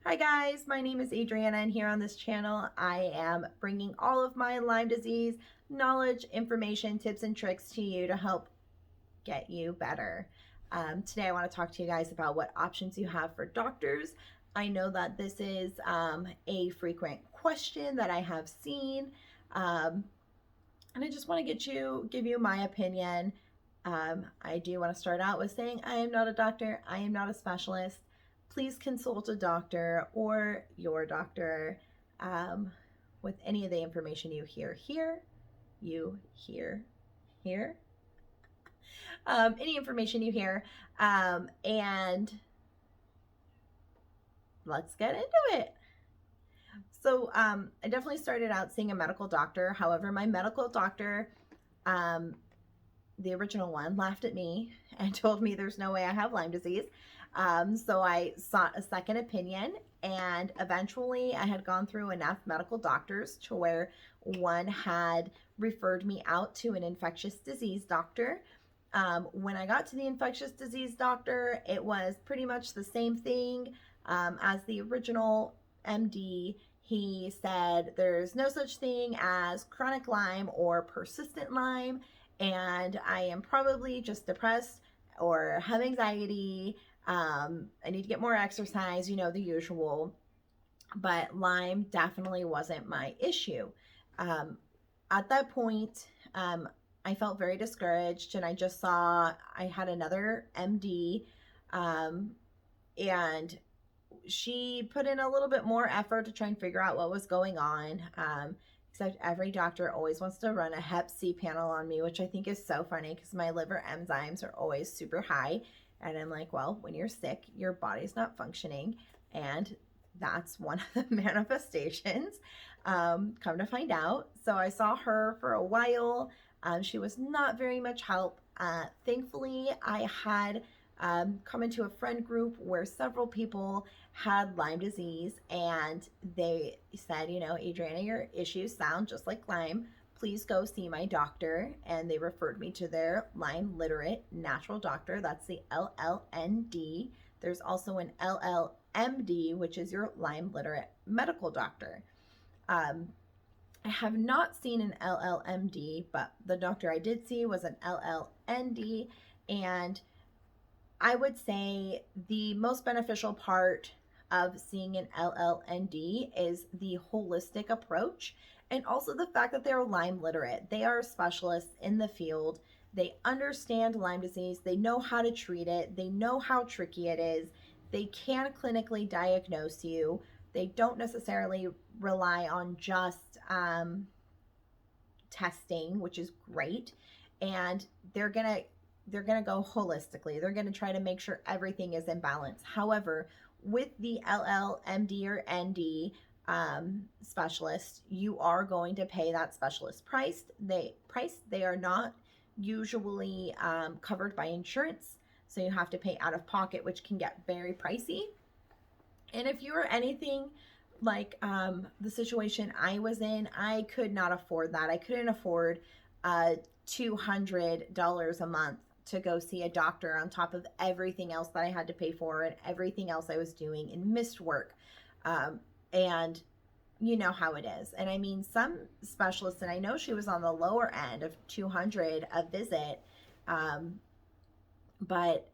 Hi guys, my name is Adriana, and here on this channel I am bringing all of my Lyme disease knowledge, information, tips, and tricks to you to help get you better. Today I want to talk to you guys about what options you have for doctors. I know that this is a frequent question that I have seen, and I just want to give you my opinion. I do want to start out with saying I am not a doctor, I am not a specialist. Please consult a doctor or your doctor with any of the information you hear here. Any information you hear. And let's get into it. So I definitely started out seeing a medical doctor. However, my medical doctor, the original one, laughed at me and told me there's no way I have Lyme disease. So I sought a second opinion, and eventually I had gone through enough medical doctors to where one had referred me out to an infectious disease doctor. When I got to the infectious disease doctor, it was pretty much the same thing as the original MD. He said there's no such thing as chronic Lyme or persistent Lyme, and I am probably just depressed or have anxiety. I need to get more exercise, the usual. But Lyme definitely wasn't my issue. At that point, I felt very discouraged, and I just saw I had another MD, and she put in a little bit more effort to try and figure out what was going on. Except every doctor always wants to run a Hep C panel on me, which I think is so funny because my liver enzymes are always super high. And I'm like, well, when you're sick, your body's not functioning. And that's one of the manifestations. Come to find out. So I saw her for a while. She was not very much help. Thankfully, I had come into a friend group where several people had Lyme disease, and they said, Adriana, your issues sound just like Lyme. Please go see my doctor. And they referred me to their Lyme literate natural doctor. That's the LLND. There's also an LLMD, which is your Lyme literate medical doctor. I have not seen an LLMD, but the doctor I did see was an LLND. And I would say the most beneficial part of seeing an LLND is the holistic approach, and also the fact that they're Lyme literate. They are specialists in the field. They understand Lyme disease. They know how to treat it. They know how tricky it is. They can clinically diagnose you. They don't necessarily rely on just testing, which is great. And they're going to go holistically. They're going to try to make sure everything is in balance. However, with the LLMD or ND specialist, you are going to pay that specialist price. They are not usually covered by insurance, so you have to pay out of pocket, which can get very pricey. And if you are anything like the situation I was in, I could not afford that. I couldn't afford $200 a month to go see a doctor on top of everything else that I had to pay for and everything else I was doing and missed work. And you know how it is. And I mean, some specialists, and I know she was on the lower end of $200 a visit, but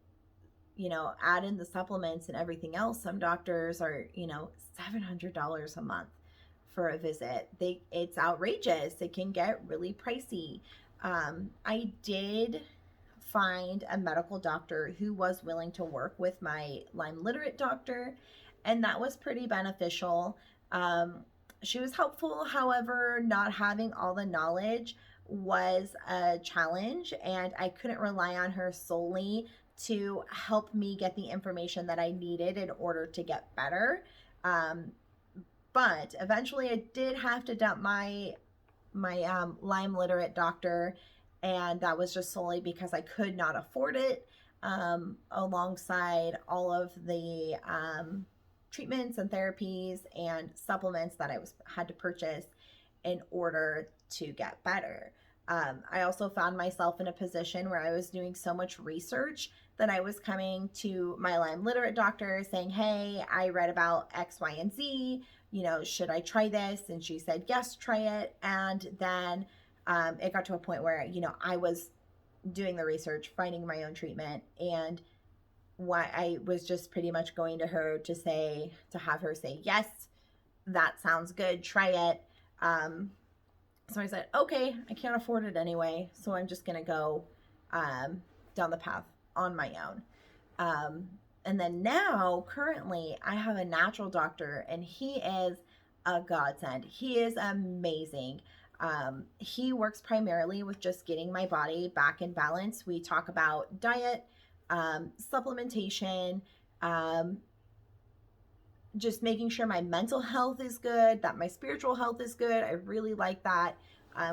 add in the supplements and everything else, some doctors are, $700 a month for a visit. It's outrageous. It can get really pricey. I did find a medical doctor who was willing to work with my Lyme literate doctor, and that was pretty beneficial. She was helpful. However, not having all the knowledge was a challenge, and I couldn't rely on her solely to help me get the information that I needed in order to get better. But eventually I did have to dump my Lyme literate doctor, and that was just solely because I could not afford it, alongside all of the treatments and therapies and supplements that I had to purchase in order to get better. I also found myself in a position where I was doing so much research that I was coming to my Lyme literate doctor saying, hey, I read about X, Y, and Z. Should I try this? And she said, yes, try it. And then it got to a point where, I was doing the research, finding my own treatment. And why I was just pretty much going to her to have her say, yes, that sounds good, try it. So I said, okay, I can't afford it anyway, so I'm just going to go down the path on my own. And then now, currently, I have a natural doctor, and he is a godsend. He is amazing. He works primarily with just getting my body back in balance. We talk about diet, supplementation, just making sure my mental health is good, that my spiritual health is good. I really like that.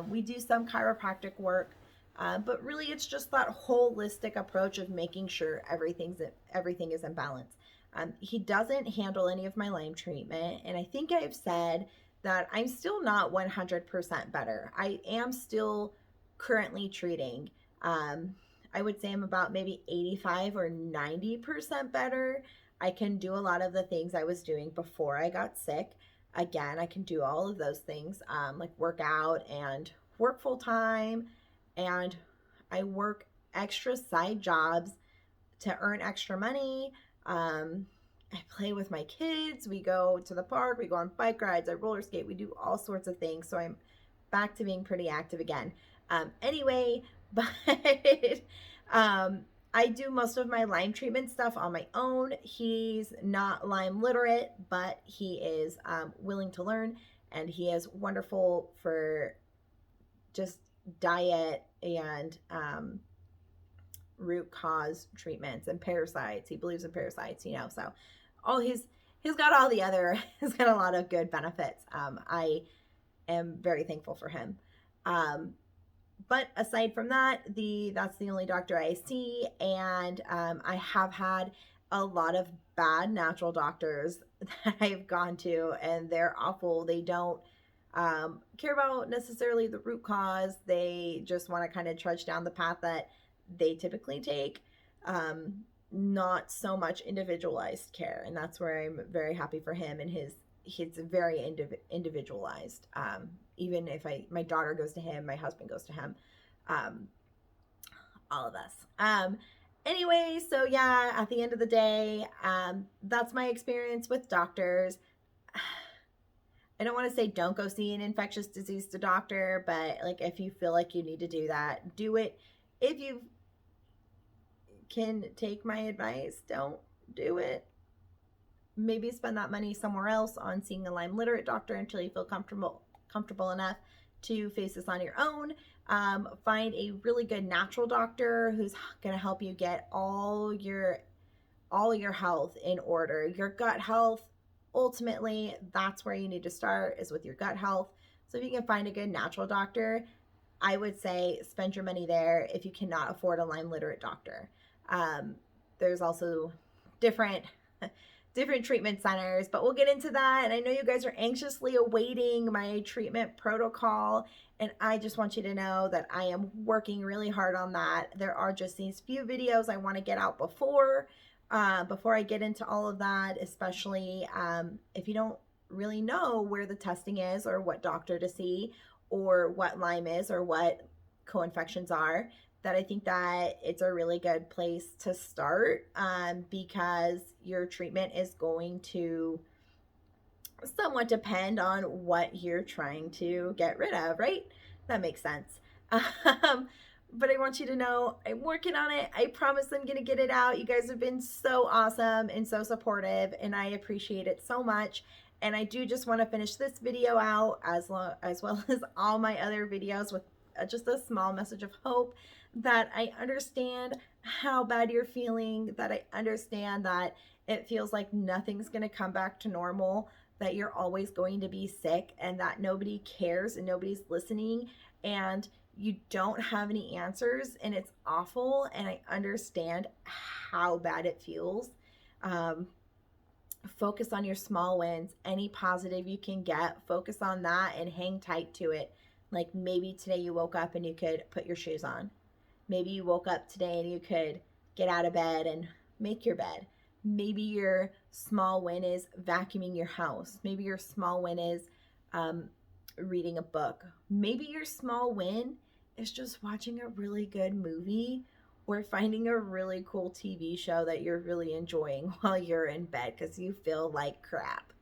We do some chiropractic work, but really it's just that holistic approach of making sure everything is in balance. He doesn't handle any of my Lyme treatment, and I think I've said that I'm still not 100% better. I am still currently treating. I would say I'm about maybe 85 or 90% better. I can do a lot of the things I was doing before I got sick. Again, I can do all of those things, like work out and work full time. And I work extra side jobs to earn extra money. I play with my kids. We go to the park. We go on bike rides. I roller skate. We do all sorts of things. So I'm back to being pretty active again. Anyway, but I do most of my Lyme treatment stuff on my own. He's not Lyme literate, but he is willing to learn, and he is wonderful for just diet and root cause treatments and parasites. He believes in parasites, so he's got all the other, he's got a lot of good benefits. I am very thankful for him. But aside from that, that's the only doctor I see, and I have had a lot of bad natural doctors that I've gone to, and they're awful. They don't care about necessarily the root cause. They just want to kind of trudge down the path that they typically take. Not so much individualized care, and that's where I'm very happy for him, and he's very individualized. Even if my daughter goes to him, my husband goes to him, all of us. Anyway, so yeah, at the end of the day, that's my experience with doctors. I don't want to say don't go see an infectious disease doctor, but like if you feel like you need to do that, do it. If you can take my advice, don't do it. Maybe spend that money somewhere else on seeing a Lyme literate doctor until you feel comfortable enough to face this on your own. Find a really good natural doctor who's going to help you get all your health in order. Your gut health, ultimately, that's where you need to start, is with your gut health. So if you can find a good natural doctor, I would say spend your money there if you cannot afford a Lyme literate doctor. There's also different treatment centers, but we'll get into that. And I know you guys are anxiously awaiting my treatment protocol, and I just want you to know that I am working really hard on that. There are just these few videos I want to get out before I get into all of that, especially if you don't really know where the testing is or what doctor to see or what Lyme is or what co-infections are, that I think that it's a really good place to start, because your treatment is going to somewhat depend on what you're trying to get rid of, right? That makes sense. But I want you to know I'm working on it. I promise I'm going to get it out. You guys have been so awesome and so supportive, and I appreciate it so much. And I do just want to finish this video out as well as all my other videos with just a small message of hope, that I understand how bad you're feeling, that I understand that it feels like nothing's going to come back to normal, that you're always going to be sick, and that nobody cares and nobody's listening, and you don't have any answers, and it's awful, and I understand how bad it feels. Focus on your small wins, any positive you can get, focus on that and hang tight to it. Like maybe today you woke up and you could put your shoes on. Maybe you woke up today and you could get out of bed and make your bed. Maybe your small win is vacuuming your house. Maybe your small win is reading a book. Maybe your small win is just watching a really good movie or finding a really cool TV show that you're really enjoying while you're in bed because you feel like crap.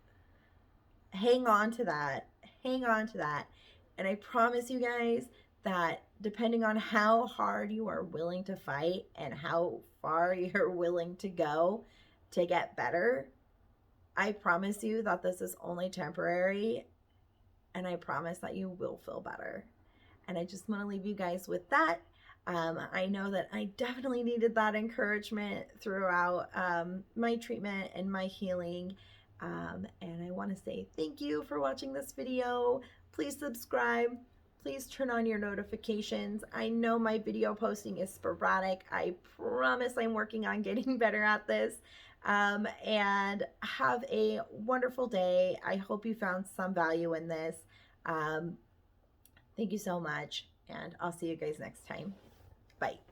Hang on to that. Hang on to that. And I promise you guys that depending on how hard you are willing to fight and how far you're willing to go to get better, I promise you that this is only temporary, and I promise that you will feel better. And I just want to leave you guys with that. I know that I definitely needed that encouragement throughout my treatment and my healing. And I want to say thank you for watching this video. Please subscribe. Please turn on your notifications. I know my video posting is sporadic. I promise I'm working on getting better at this. And have a wonderful day. I hope you found some value in this. Thank you so much, and I'll see you guys next time. Bye.